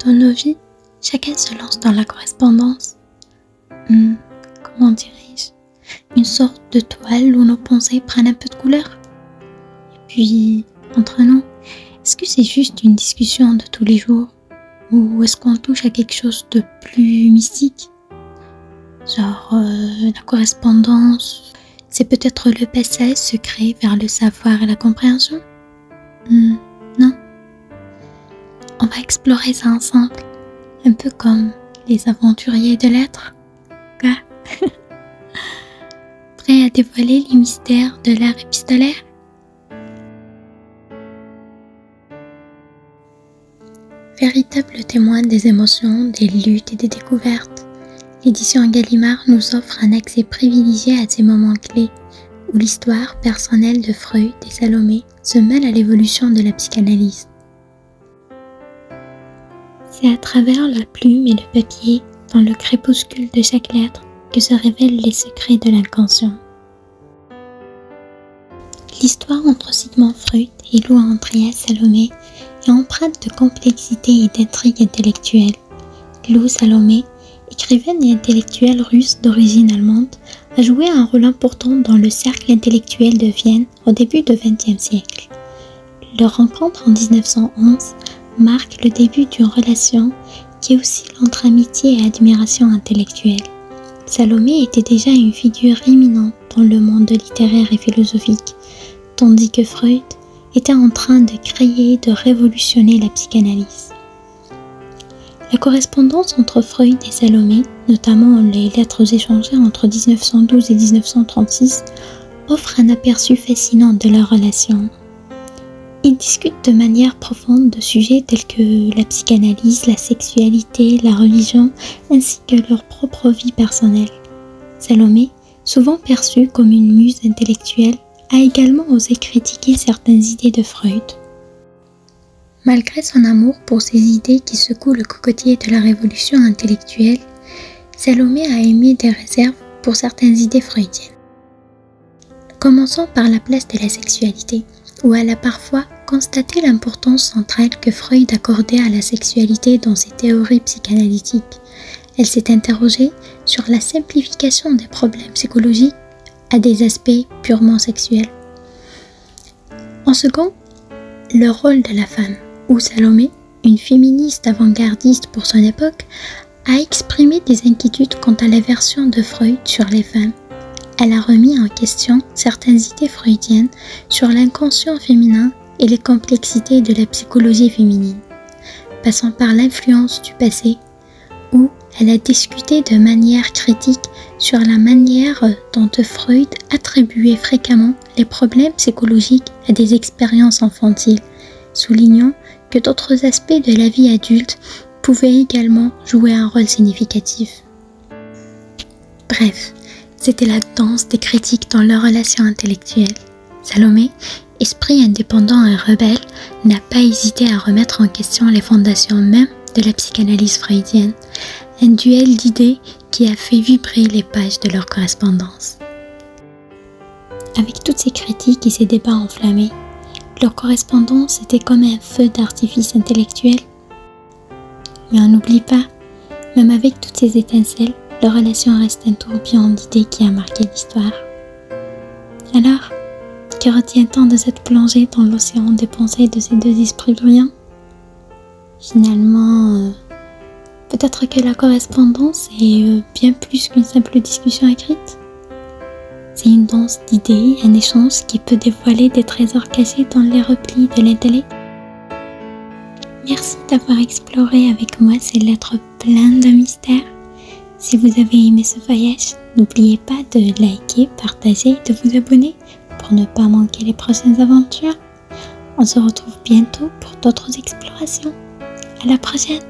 dans nos vies, chacun se lance dans la correspondance. Comment dirais-je? Une sorte de toile où nos pensées prennent un peu de couleur. Et puis, entre nous, est-ce que c'est juste une discussion de tous les jours? Ou est-ce qu'on touche à quelque chose de plus mystique? Genre, la correspondance, c'est peut-être le passage secret vers le savoir et la compréhension? Non. On va explorer ça ensemble, un peu comme les aventuriers de l'être. Quoi? Prêt à dévoiler les mystères de l'art épistolaire? Véritable témoin des émotions, des luttes et des découvertes, l'édition Gallimard nous offre un accès privilégié à ces moments clés où l'histoire personnelle de Freud et Salomé se mêle à l'évolution de la psychanalyse. C'est à travers la plume et le papier, dans le crépuscule de chaque lettre, que se révèlent les secrets de l'inconscient. L'histoire entre Sigmund Freud et Lou Andreas Salomé est empreinte de complexité et d'intrigue intellectuelle. Lou Salomé, écrivaine et intellectuelle russe d'origine allemande, a joué un rôle important dans le cercle intellectuel de Vienne au début du XXe siècle. Leur rencontre en 1911 marque le début d'une relation qui oscille entre amitié et admiration intellectuelle. Salomé était déjà une figure éminente dans le monde littéraire et philosophique, tandis que Freud était en train de créer et de révolutionner la psychanalyse. La correspondance entre Freud et Salomé, notamment les lettres échangées entre 1912 et 1936, offre un aperçu fascinant de leur relation. Ils discutent de manière profonde de sujets tels que la psychanalyse, la sexualité, la religion, ainsi que leur propre vie personnelle. Salomé, souvent perçue comme une muse intellectuelle, a également osé critiquer certaines idées de Freud. Malgré son amour pour ces idées qui secouent le cocotier de la révolution intellectuelle, Salomé a émis des réserves pour certaines idées freudiennes. Commençons par la place de la sexualité, où elle a parfois constaté l'importance centrale que Freud accordait à la sexualité dans ses théories psychanalytiques. Elle s'est interrogée sur la simplification des problèmes psychologiques à des aspects purement sexuels. En second, le rôle de la femme, où Salomé, une féministe avant-gardiste pour son époque, a exprimé des inquiétudes quant à la version de Freud sur les femmes. Elle a remis en question certaines idées freudiennes sur l'inconscient féminin et les complexités de la psychologie féminine, passant par l'influence du passé, où elle a discuté de manière critique sur la manière dont Freud attribuait fréquemment les problèmes psychologiques à des expériences infantiles, soulignant que d'autres aspects de la vie adulte pouvaient également jouer un rôle significatif. Bref, c'était la danse des critiques dans leur relation intellectuelle. Salomé, esprit indépendant et rebelle, n'a pas hésité à remettre en question les fondations mêmes de la psychanalyse freudienne, un duel d'idées qui a fait vibrer les pages de leur correspondance. Avec toutes ces critiques et ces débats enflammés, leur correspondance était comme un feu d'artifice intellectuel. Mais on n'oublie pas, même avec toutes ces étincelles, leur relation reste un tourbillon d'idées qui a marqué l'histoire. Alors, que retient-on de cette plongée dans l'océan des pensées de ces deux esprits brillants? Finalement, peut-être que la correspondance est bien plus qu'une simple discussion écrite. C'est une danse d'idées, un échange qui peut dévoiler des trésors cachés dans les replis de l'intellect. Merci d'avoir exploré avec moi ces lettres pleines de mystères. Si vous avez aimé ce voyage, n'oubliez pas de liker, partager et de vous abonner pour ne pas manquer les prochaines aventures. On se retrouve bientôt pour d'autres explorations. À la prochaine!